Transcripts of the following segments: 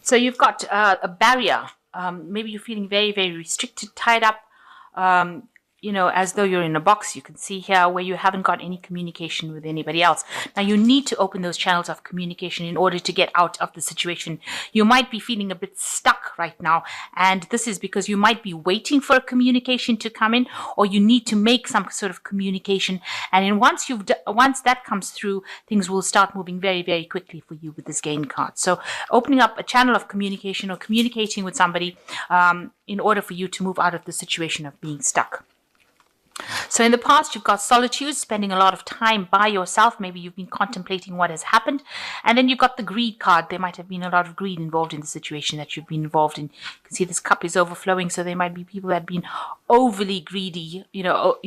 So you've got a barrier. Maybe you're feeling very, very restricted, tied up, as though you're in a box. You can see here where you haven't got any communication with anybody else. Now you need to open those channels of communication in order to get out of the situation. You might be feeling a bit stuck right now, and this is because you might be waiting for a communication to come in, or you need to make some sort of communication. And then once that comes through, things will start moving very, very quickly for you with this gain card. So opening up a channel of communication or communicating with somebody in order for you to move out of the situation of being stuck. So in the past, you've got solitude, spending a lot of time by yourself. Maybe you've been contemplating what has happened. And then you've got the greed card. There might have been a lot of greed involved in the situation that you've been involved in. You can see this cup is overflowing. So there might be people that have been overly greedy,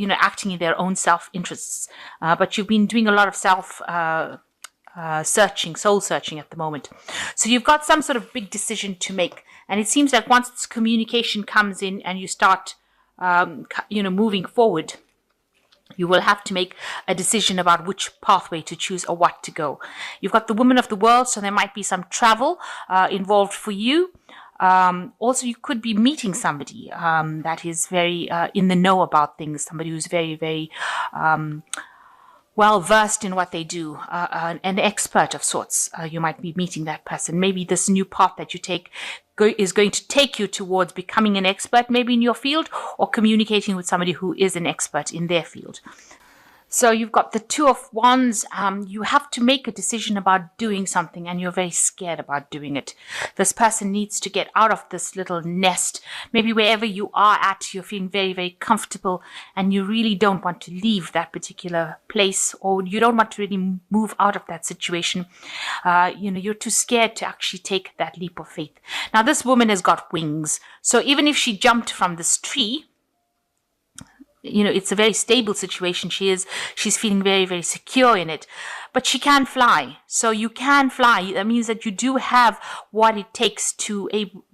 acting in their own self-interests. But you've been doing a lot of soul searching at the moment. So you've got some sort of big decision to make. And it seems like once this communication comes in and you start moving forward, you will have to make a decision about which pathway to choose or what to go. You've got the woman of the world, so there might be some travel involved for you. Also, you could be meeting somebody that is very in the know about things, somebody who's very, very well versed in what they do, an expert of sorts. You might be meeting that person. Maybe this new path that you take is going to take you towards becoming an expert, maybe in your field, or communicating with somebody who is an expert in their field. So you've got the Two of Wands. You have to make a decision about doing something and you're very scared about doing it. This person needs to get out of this little nest. Maybe wherever you are at, you're feeling very, very comfortable and you really don't want to leave that particular place, or you don't want to really move out of that situation. You're too scared to actually take that leap of faith. Now, this woman has got wings. So even if she jumped from this tree, it's a very stable situation. She's feeling very, very secure in it, but she can fly. So you can fly. That means that you do have what it takes to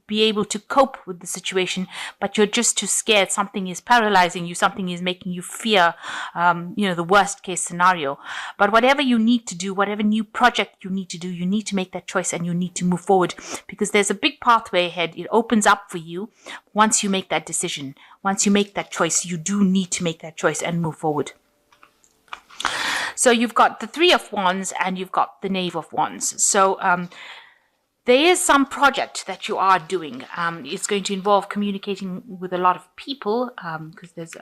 be able to cope with the situation, but you're just too scared. Something is paralyzing you. Something is making you fear, the worst case scenario. But whatever you need to do, whatever new project you need to do, you need to make that choice and you need to move forward, because there's a big pathway ahead. It opens up for you once you make that decision. Once you make that choice, you do need to make that choice and move forward. So you've got the Three of Wands and you've got the Knave of Wands. So there is some project that you are doing. It's going to involve communicating with a lot of people, because there's,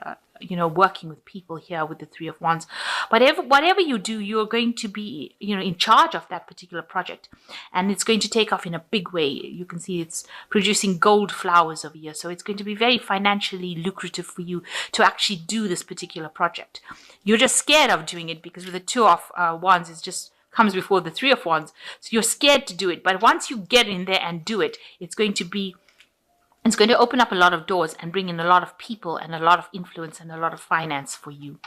working with people here with the Three of Wands. Whatever you do, you're going to be, in charge of that particular project. And it's going to take off in a big way. You can see it's producing gold flowers over here. So it's going to be very financially lucrative for you to actually do this particular project. You're just scared of doing it because with the Two of Wands, it's just comes before the Three of Wands. So you're scared to do it. But once you get in there and do it, it's going to open up a lot of doors and bring in a lot of people and a lot of influence and a lot of finance for you.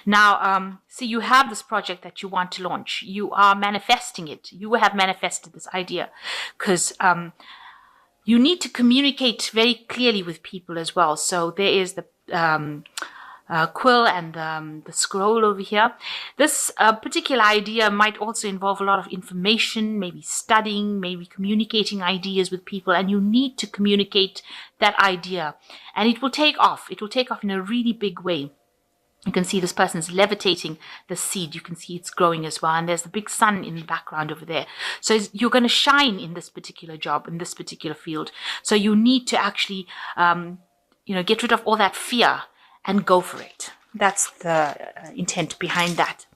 Now, so you have this project that you want to launch. You are manifesting it. You have manifested this idea because you need to communicate very clearly with people as well. So there is the quill and the scroll over here. This particular idea might also involve a lot of information, maybe studying, maybe communicating ideas with people, and you need to communicate that idea and it will take off. It will take off in a really big way. You can see this person is levitating the seed. You can see it's growing as well. And there's the big sun in the background over there. So you're going to shine in this particular job, in this particular field. So you need to actually, get rid of all that fear and go for it. That's the intent behind that.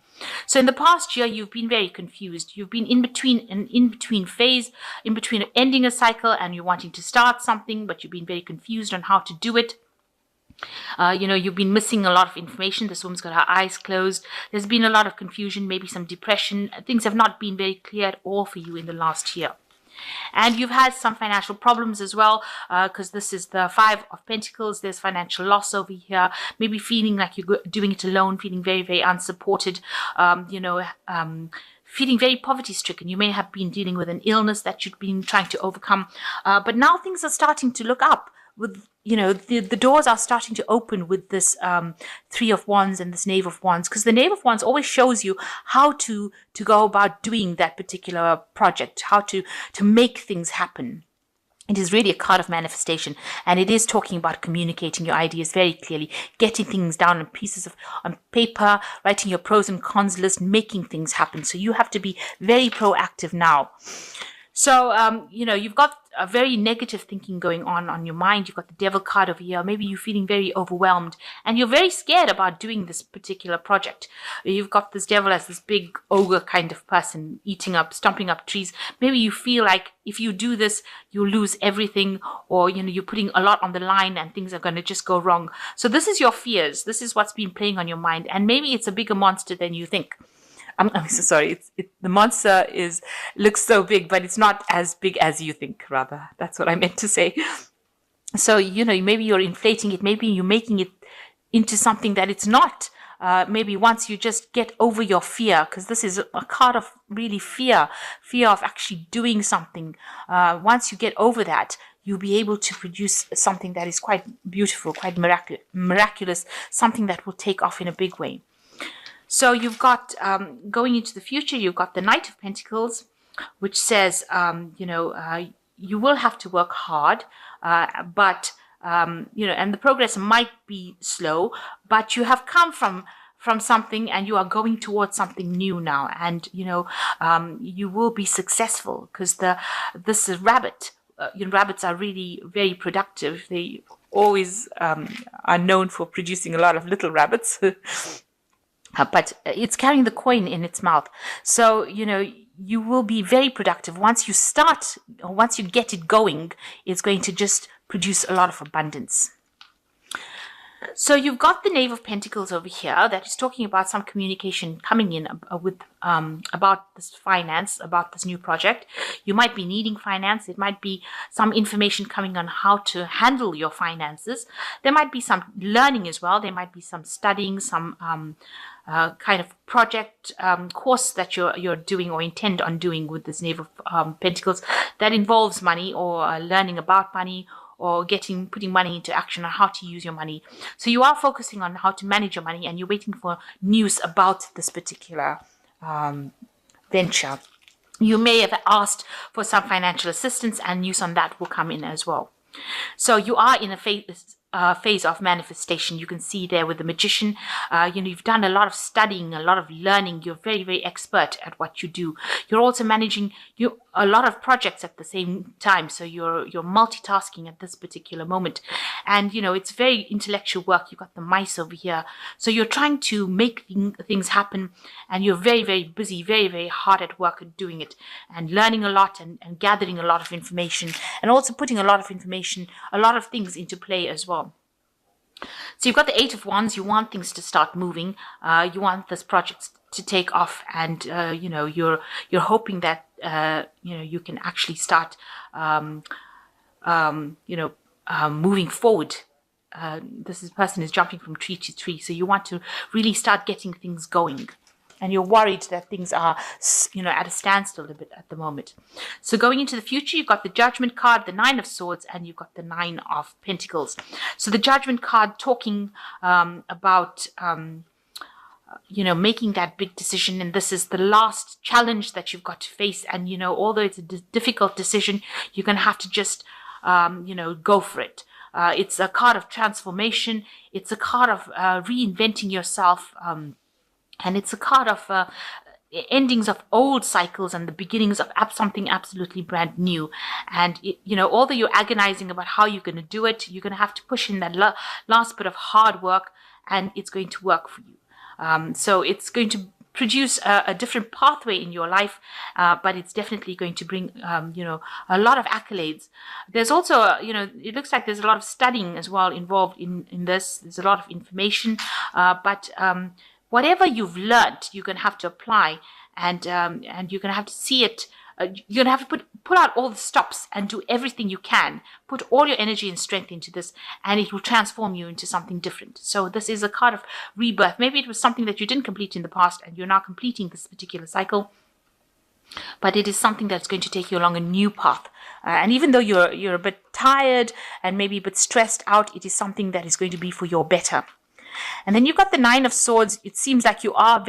So in the past year, you've been very confused. You've been in between phase, in between ending a cycle and you're wanting to start something, but you've been very confused on how to do it. You've been missing a lot of information. This woman's got her eyes closed. There's been a lot of confusion, maybe some depression. Things have not been very clear at all for you in the last year. And you've had some financial problems as well, because this is the Five of Pentacles. There's financial loss over here. Maybe feeling like you're doing it alone, feeling very, very unsupported, feeling very poverty-stricken. You may have been dealing with an illness that you've been trying to overcome. But now things are starting to look up with the doors are starting to open with this Three of Wands and this Knave of Wands, because the Knave of Wands always shows you how to go about doing that particular project, how to make things happen. It is really a card of manifestation, and it is talking about communicating your ideas very clearly, getting things down on paper, writing your pros and cons list, making things happen. So you have to be very proactive now. So, you've got a very negative thinking going on your mind. You've got the Devil card over here. Maybe you're feeling very overwhelmed and you're very scared about doing this particular project. You've got this Devil as this big ogre kind of person, stomping up trees. Maybe you feel like if you do this, you'll lose everything, or, you're putting a lot on the line and things are going to just go wrong. So this is your fears. This is what's been playing on your mind. And maybe it's a bigger monster than you think. I'm so sorry. The monster looks so big, but it's not as big as you think, rather. That's what I meant to say. So, maybe you're inflating it. Maybe you're making it into something that it's not. Maybe once you just get over your fear, because this is a card of really fear of actually doing something. Once you get over that, you'll be able to produce something that is quite beautiful, quite miraculous, something that will take off in a big way. So you've got, going into the future, you've got the Knight of Pentacles, which says, you will have to work hard, but, and the progress might be slow, but you have come from something and you are going towards something new now. And, you will be successful, because this is rabbit. Rabbits are really very productive. They always are known for producing a lot of little rabbits. But it's carrying the coin in its mouth. So, you will be very productive. Once you get it going, it's going to just produce a lot of abundance. So you've got the Knave of Pentacles over here that is talking about some communication coming in with about this finance, about this new project. You might be needing finance. It might be some information coming on how to handle your finances. There might be some learning as well. There might be some studying, some kind of project course that you're doing or intend on doing with this Knave of Pentacles that involves money, or learning about money, or putting money into action on how to use your money. So you are focusing on how to manage your money, and you're waiting for news about this particular venture. You may have asked for some financial assistance, and news on that will come in as well. So you are in a phase of manifestation. You can see there with the Magician, you've done a lot of studying, a lot of learning. You're very, very expert at what you do. You're also managing a lot of projects at the same time. So you're multitasking at this particular moment. And, it's very intellectual work. You've got the mice over here. So you're trying to make things happen, and you're very, very busy, very, very hard at work at doing it, and learning a lot and gathering a lot of information, and also putting a lot of things into play as well. So you've got the Eight of Wands. You want things to start moving. You want this project to take off, and you're hoping that you can actually start moving forward. This person is jumping from tree to tree, so you want to really start getting things going. And you're worried that things are, at a standstill a bit at the moment. So going into the future, you've got the Judgment card, the Nine of Swords, and you've got the Nine of Pentacles. So the Judgment card talking about, making that big decision. And this is the last challenge that you've got to face. And, although it's a difficult decision, you're going to have to just, go for it. It's a card of transformation. It's a card of reinventing yourself. And it's a card of endings of old cycles and the beginnings of something absolutely brand new. And, although you're agonizing about how you're going to do it, you're going to have to push in that last bit of hard work, and it's going to work for you. So it's going to produce a different pathway in your life, but it's definitely going to bring, a lot of accolades. There's also, it looks like there's a lot of studying as well involved in this. There's a lot of information, but whatever you've learned, you're going to have to apply, and you're going to have to see it. You're going to have to pull out all the stops and do everything you can. Put all your energy and strength into this, and it will transform you into something different. So this is a card of rebirth. Maybe it was something that you didn't complete in the past, and you're now completing this particular cycle. but it is something that's going to take you along a new path. And even though you're a bit tired and maybe a bit stressed out, it is something that is going to be for your better. And then you've got the Nine of Swords. It seems like you are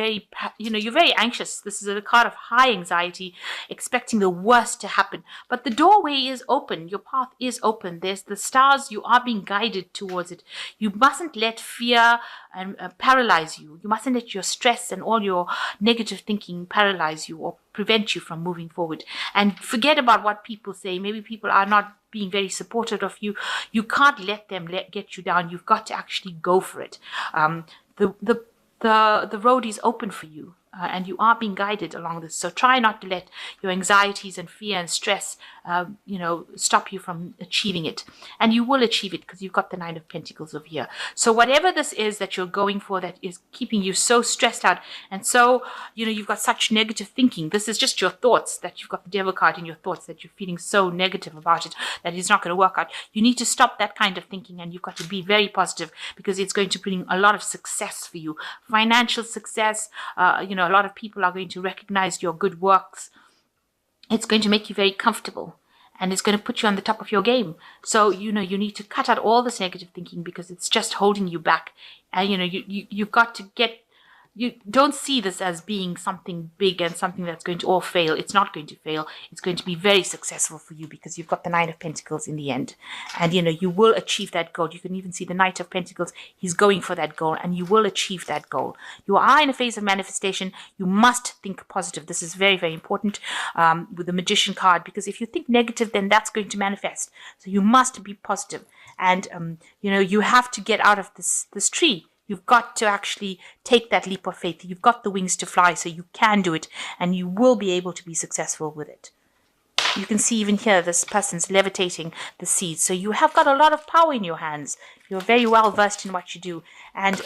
you're very anxious. This is a card of high anxiety, expecting the worst to happen. But the doorway is open. Your path is open. There's the stars. You are being guided towards it. You mustn't let fear and paralyze you. You mustn't let your stress and all your negative thinking paralyze you or prevent you from moving forward. And forget about what people say. Maybe people are not being very supportive of you. You can't let them get you down. You've got to actually go for it. The road is open for you, and you are being guided along this. So try not to let your anxieties and fear and stress, stop you from achieving it. And you will achieve it because you've got the Nine of Pentacles over here. So whatever this is that you're going for that is keeping you so stressed out, and so, you've got such negative thinking. This is just your thoughts, that you've got the Devil card in your thoughts, that you're feeling so negative about it, that it's not going to work out. You need to stop that kind of thinking, and you've got to be very positive, because it's going to bring a lot of success for you. Financial success, a lot of people are going to recognize your good works. It's going to make you very comfortable, and it's going to put you on the top of your game. So, you need to cut out all this negative thinking, because it's just holding you back. And, you've got to you don't see this as being something big and something that's going to all fail. It's not going to fail. It's going to be very successful for you, because you've got the Nine of Pentacles in the end. And, you will achieve that goal. You can even see the Knight of Pentacles. He's going for that goal, and you will achieve that goal. You are in a phase of manifestation. You must think positive. This is very, very important with the Magician card, because if you think negative, then that's going to manifest. So you must be positive. And, you have to get out of this tree. You've got to actually take that leap of faith. You've got the wings to fly, so you can do it, and you will be able to be successful with it. You can see even here, this person's levitating the seeds. So you have got a lot of power in your hands. You're very well versed in what you do. And,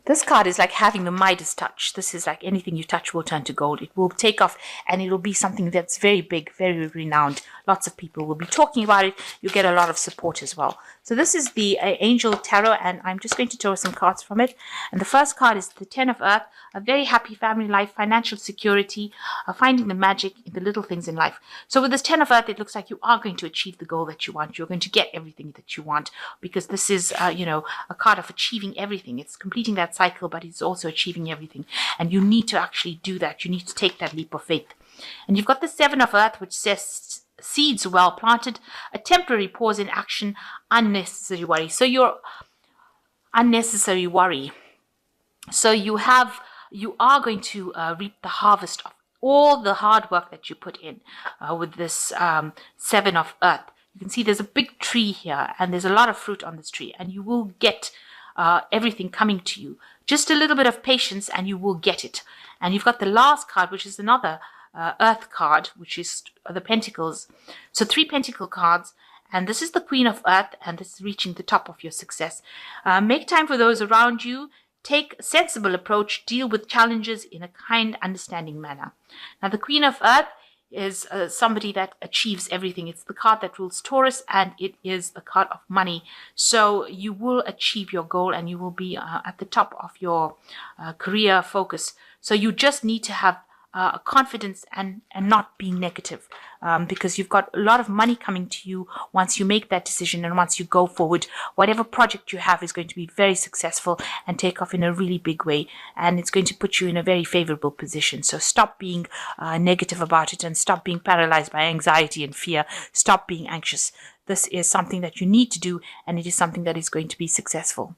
this card is like having the Midas touch. This is like anything you touch will turn to gold. It will take off, and it'll be something that's very big, very renowned. Lots of people will be talking about it. You'll get a lot of support as well. So this is the Angel Tarot, and I'm just going to draw some cards from it. And the first card is the Ten of Earth, a very happy family life, financial security, finding the magic in the little things in life. So with this Ten of Earth, it looks like you are going to achieve the goal that you want. You're going to get everything that you want, because this is, a card of achieving everything. It's completing that cycle, but it's also achieving everything. And you need to actually do that. You need to take that leap of faith. And you've got the Seven of Earth, which says seeds well planted, a temporary pause in action, unnecessary worry. So your unnecessary worry. So you are going to reap the harvest of all the hard work that you put in with this Seven of Earth. You can see there's a big tree here, and there's a lot of fruit on this tree, and you will get everything coming to you. Just a little bit of patience, and you will get it. And you've got the last card, which is another Earth card, which is the Pentacles. So 3 Pentacle cards, and this is the Queen of Earth, and this is reaching the top of your success. Make time for those around you. Take a sensible approach. Deal with challenges in a kind, understanding manner. Now, the Queen of Earth is somebody that achieves everything. It's the card that rules Taurus, and it is a card of money. So you will achieve your goal, and you will be at the top of your career focus. So you just need to have confidence and not being negative, because you've got a lot of money coming to you once you make that decision, and once you go forward. Whatever project you have is going to be very successful and take off in a really big way, and it's going to put you in a very favorable position. So stop being negative about it, and stop being paralyzed by anxiety and fear. Stop being anxious. This is something that you need to do, and it is something that is going to be successful.